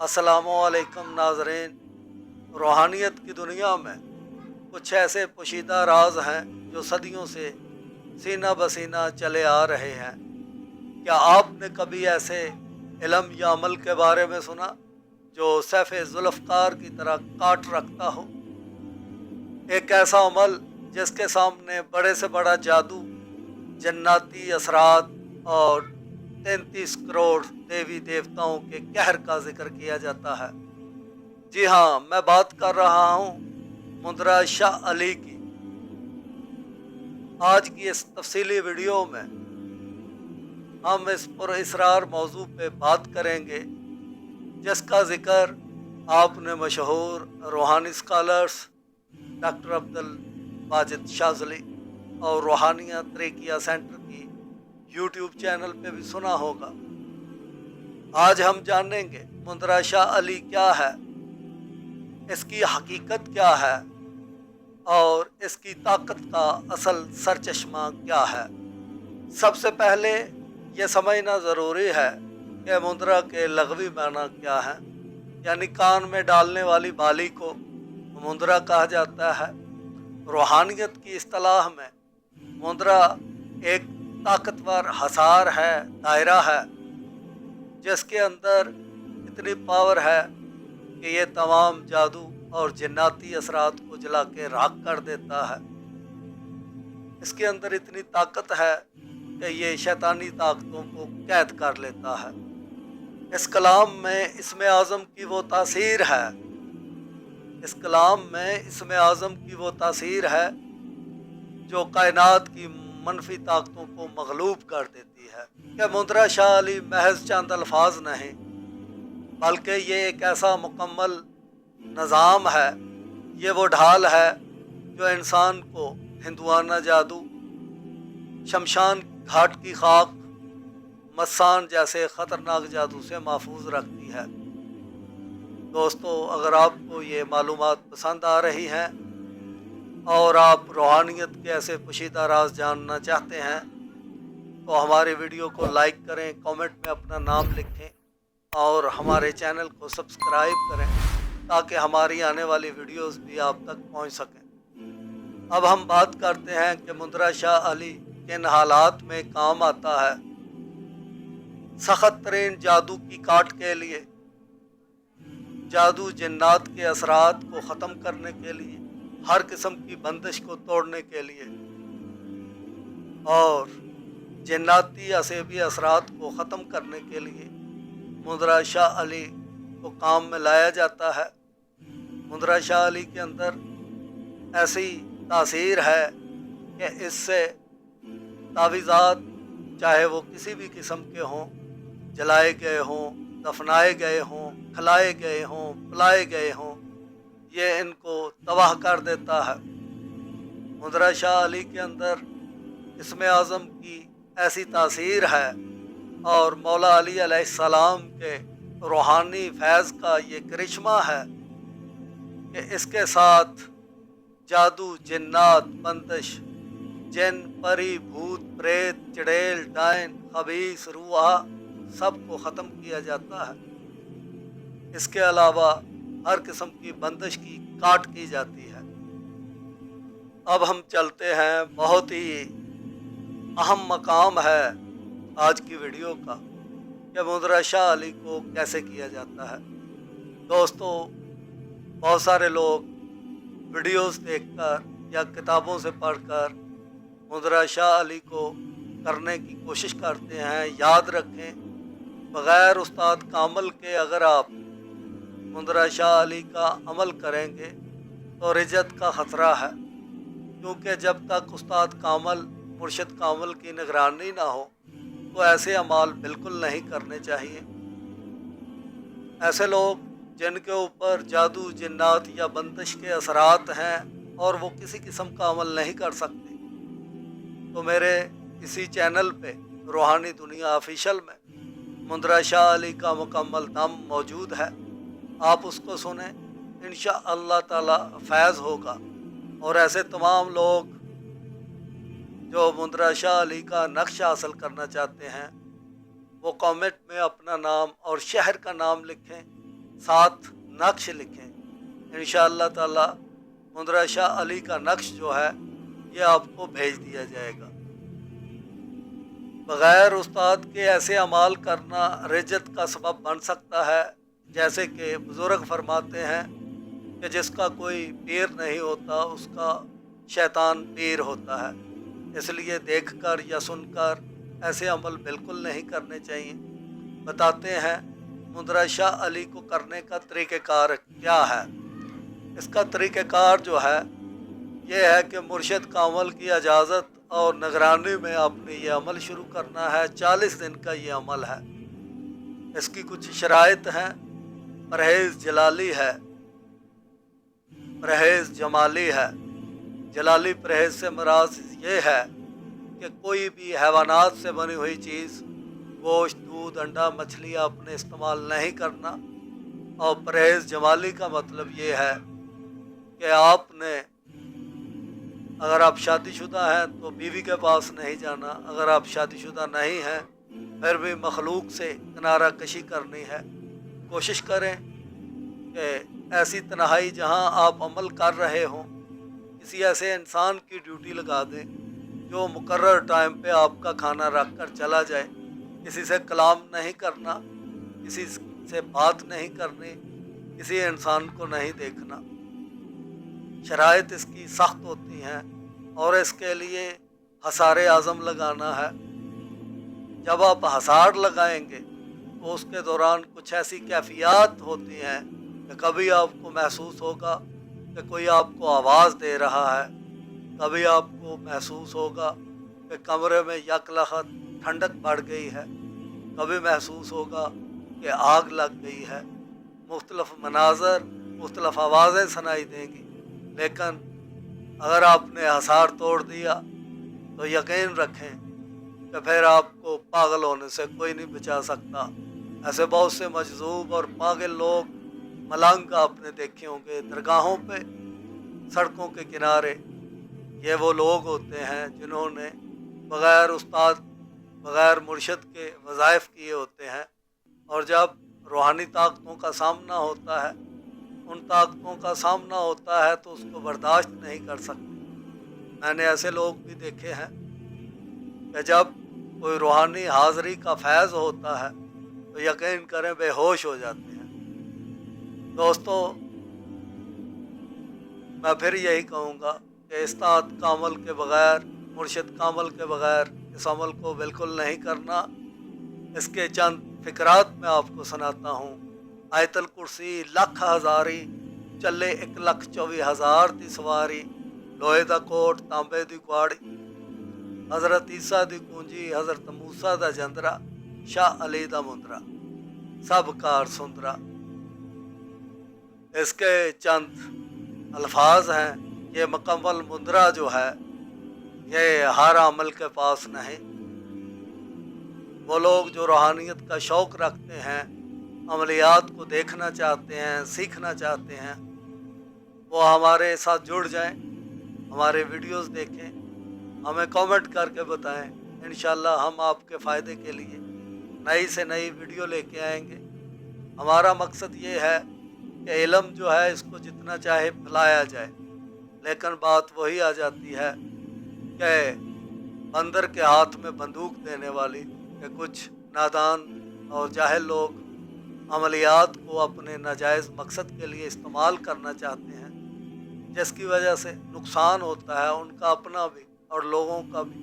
अस्सलामुअलैकुम नाज़रीन। रूहानियत की दुनिया में कुछ ऐसे पोशीदा राज हैं जो सदियों से सीना बसीना चले आ रहे हैं। क्या आपने कभी ऐसे इल्म या अमल के बारे में सुना जो सैफ जुल्फ़कार की तरह काट रखता हो? एक ऐसा अमल जिसके सामने बड़े से बड़ा जादू, जन्नाती असरात और 33 करोड़ देवी देवताओं के कहर का जिक्र किया जाता है। जी हाँ, मैं बात कर रहा हूँ मुंदरा शाह अली की। आज की इस तफसीली वीडियो में हम इस पुरअसरार मौजू पे बात करेंगे जिसका जिक्र आपने मशहूर रूहानी स्कॉलर्स डॉक्टर अब्दुल वाजिद शाज़ली और रूहानिया तरीकिया सेंटर की यूट्यूब चैनल पे भी सुना होगा। आज हम जानेंगे मुंदरा शाह अली क्या है, इसकी हकीकत क्या है और इसकी ताकत का असल सरचश्मा क्या है। सबसे पहले ये समझना ज़रूरी है कि मुंदरा के लग़वी माना क्या है। यानी कान में डालने वाली बाली को मुंदरा कहा जाता है। रूहानियत की इस्तिलाह में मुंदरा एक ताकतवर हसार है, दायरा है, जिसके अंदर इतनी पावर है कि ये तमाम जादू और जिन्नाती असरात को जला के राख कर देता है। इसके अंदर इतनी ताकत है कि ये शैतानी ताकतों को कैद कर लेता है। इस कलाम में इसमें आज़म की वो तासीर है, इस कलाम में इसमें आज़म की वो तासीर है जो कायनात की मनफी ताकतों को मगलूब कर देती है। कि मुंदरा शाह अली महज चंद अल्फाज नहीं, बल्कि ये एक ऐसा मुकम्मल निज़ाम है, ये वो ढाल है जो इंसान को हिंदुआना जादू, शमशान घाट की खाक, मसान जैसे ख़तरनाक जादू से महफूज रखती है। दोस्तों, अगर आपको ये मालूमात पसंद आ रही हैं और आप रूहानियत के ऐसे पोशीदा राज जानना चाहते हैं तो हमारे वीडियो को लाइक करें, कमेंट में अपना नाम लिखें और हमारे चैनल को सब्सक्राइब करें ताकि हमारी आने वाली वीडियोस भी आप तक पहुंच सकें। अब हम बात करते हैं कि मुंदरा शाह अली किन हालात में काम आता है। सख्त तरीन जादू की काट के लिए, जादू जिन्नात के असरात को ख़त्म करने के लिए, हर किस्म की बंदिश को तोड़ने के लिए और जिन्नाती असेबी असरात को ख़त्म करने के लिए मुंदरा शाह अली को काम में लाया जाता है। मुंदरा शाह अली के अंदर ऐसी तासीर है कि इससे तावीज़ात, चाहे वो किसी भी किस्म के हों, जलाए गए हों, दफनाए गए हों, खिलाए गए हों, पिलाए गए हों, ये इनको तबाह कर देता है। मुंदरा शाह अली के अंदर इसमें आज़म की ऐसी तासीर है और मौला अली अलैहिस्सलाम के रूहानी फैज़ का ये करिश्मा है कि इसके साथ जादू, जिन्नात, बंदिश, जिन, परी, भूत, प्रेत, चुड़ैल, डायन, खबीस, रूहा सबको ख़त्म किया जाता है। इसके अलावा हर किस्म की बंदिश की काट की जाती है। अब हम चलते हैं, बहुत ही अहम मकाम है आज की वीडियो का कि मुंदरा शाह अली को कैसे किया जाता है। दोस्तों, बहुत सारे लोग वीडियोस देखकर या किताबों से पढ़कर मुंदरा शाह अली को करने की कोशिश करते हैं। याद रखें, बग़ैर उस्ताद कामिल के अगर आप मुंदरा शाह अली का अमल करेंगे तो रिजत का ख़तरा है, क्योंकि जब तक उस्ताद कामिल, मुर्शिद कामिल की निगरानी ना हो तो ऐसे अमाल बिल्कुल नहीं करने चाहिए। ऐसे लोग जिनके ऊपर जादू, जिन्नात या बंदिश के असरात हैं और वो किसी किस्म का अमल नहीं कर सकते, तो मेरे इसी चैनल पे रूहानी दुनिया ऑफिशियल में मुंदरा शाह अली का मुकम्मल दम मौजूद है। आप उसको सुने, इंशाअल्लाह ताला फैज़ होगा। और ऐसे तमाम लोग जो मुंदरा शाह अली का नक्श हासिल करना चाहते हैं वो कमेंट में अपना नाम और शहर का नाम लिखें। साथ नक्श लिखें। इंशाअल्लाह ताला मुंदरा शाह अली का नक्श जो है ये आपको भेज दिया जाएगा। बग़ैर उस्ताद के ऐसे अमाल करना रिज्जत का सबब बन सकता है, जैसे कि बुज़ुर्ग फरमाते हैं कि जिसका कोई पीर नहीं होता उसका शैतान पीर होता है। इसलिए देखकर या सुनकर ऐसे अमल बिल्कुल नहीं करने चाहिए। बताते हैं मुंदरा शाह अली को करने का तरीक़ेकार क्या है। इसका तरीक़ेकार जो है ये है कि मुर्शिद का अमल की इजाज़त और निगरानी में आपने ये अमल शुरू करना है। 40 दिन का ये अमल है। इसकी कुछ शराइत हैं। परहेज़ जलाली है, परहेज़ जमाली है। जलाली परहेज़ से मुराद ये है कि कोई भी हैवानात से बनी हुई चीज़, गोश्त, दूध, अंडा, मछली आपने इस्तेमाल नहीं करना। और परहेज़ जमाली का मतलब ये है कि आपने, अगर आप शादीशुदा हैं तो बीवी के पास नहीं जाना, अगर आप शादीशुदा नहीं हैं फिर भी मखलूक से किनारा कशी करनी है। कोशिश करें कि ऐसी तन्हाई जहां आप अमल कर रहे हों, किसी ऐसे इंसान की ड्यूटी लगा दें जो मुकर्रर टाइम पे आपका खाना रख कर चला जाए। किसी से कलाम नहीं करना, किसी से बात नहीं करनी, किसी इंसान को नहीं देखना। शराइत इसकी सख्त होती हैं और इसके लिए हसारे आज़म लगाना है। जब आप हसार लगाएंगे तो उसके दौरान कुछ ऐसी कैफियत होती हैं कि कभी आपको महसूस होगा कि कोई आपको आवाज़ दे रहा है, कभी आपको महसूस होगा कि कमरे में यकलखत ठंडक बढ़ गई है, कभी महसूस होगा कि आग लग गई है। मुख्तलिफ मनाज़र, मुख्तलिफ आवाज़ें सुनाई देंगी। लेकिन अगर आपने हसार तोड़ दिया तो यकीन रखें कि फिर आपको पागल होने से कोई नहीं बचा सकता। ऐसे बहुत से मजज़ूब और पागल लोग, मलंग आपने देखे होंगे दरगाहों पे, सड़कों के किनारे। ये वो लोग होते हैं जिन्होंने बग़ैर उस्ताद, बग़ैर मुर्शिद के वज़ाइफ किए होते हैं। और जब रूहानी ताकतों का सामना होता है, उन ताकतों का सामना होता है तो उसको बर्दाश्त नहीं कर सकते। मैंने ऐसे लोग भी देखे हैं कि जब कोई रूहानी हाज़री का फैज़ होता है तो यकीन करें बेहोश हो जाते हैं। दोस्तों, मैं फिर यही कहूँगा कि उस्ताद का अमल के बग़ैर, मुर्शिद का अमल के बग़ैर इस अमल को बिल्कुल नहीं करना। इसके चंद फ़िक्रात मैं आपको सुनाता हूँ। आयतल कुर्सी लख हज़ारी, चले 1,24,000 दी सवारी, लोहे दा कोट तांबे दी कुआड़ी, हज़रत ईसा दी कुंजी, हज़रत मूसा दा जंदरा, शाह अली दा मुंदरा, सब कार सुंदरा। इसके चंद अल्फाज हैं। ये मुकम्मल मुंदरा जो है ये हर अमल के पास नहीं। वो लोग जो रूहानियत का शौक़ रखते हैं, अमलियात को देखना चाहते हैं, सीखना चाहते हैं, वो हमारे साथ जुड़ जाएं, हमारे वीडियोस देखें, हमें कमेंट करके बताएं। इंशाल्लाह हम आपके फ़ायदे के लिए नई से नई वीडियो लेके आएंगे। हमारा मकसद ये है कि इल्म जो है इसको जितना चाहे फैलाया जाए, लेकिन बात वही आ जाती है कि बंदर के हाथ में बंदूक देने वाली कि कुछ नादान और जाहिल लोग अमलियात को अपने नाजायज़ मकसद के लिए इस्तेमाल करना चाहते हैं, जिसकी वजह से नुकसान होता है उनका अपना भी और लोगों का भी।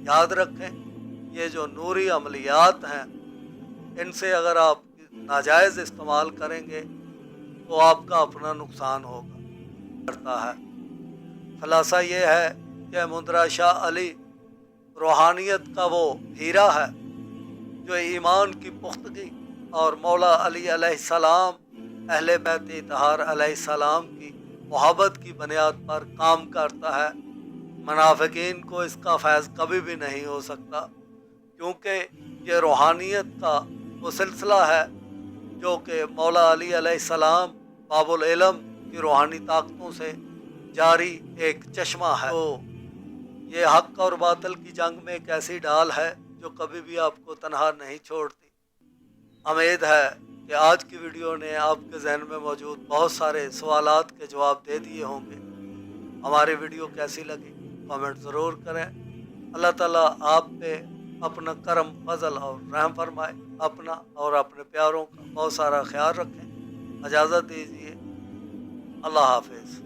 याद रखें, ये जो नूरी अमलियात हैं, इनसे अगर आप नाजायज़ इस्तेमाल करेंगे तो आपका अपना नुकसान होगा करता है। खलासा ये है कि मुंदरा शाह अली रूहानियत का वो हीरा है जो ईमान की पुख्तगी और मौला अली अलैहिस्सलाम, अहले बैत इत्तहार अलैहिस्सलाम की मोहब्बत की बुनियाद पर काम करता है। मुनाफिकीन को इसका फैज़ कभी भी नहीं हो सकता, क्योंकि ये रूहानियत का वो सिलसिला है जो कि मौला अली अलैहिस्सलाम बाबुल इल्म की रूहानी ताकतों से जारी एक चश्मा है। तो ये हक़ और बातिल की जंग में एक ऐसी ढाल है जो कभी भी आपको तनहा नहीं छोड़ती। उम्मीद है کہ آج کی ویڈیو نے آپ کے ذہن میں موجود بہت سارے سوالات کے جواب دے دیے ہوں گے۔ ہماری ویڈیو کیسی لگی کامنٹ ضرور کریں۔ اللہ تعالیٰ آپ پہ اپنا کرم فضل اور رحم فرمائے، اپنا اور اپنے پیاروں کا بہت سارا خیال رکھیں۔ اجازت دیجیے، اللہ حافظ۔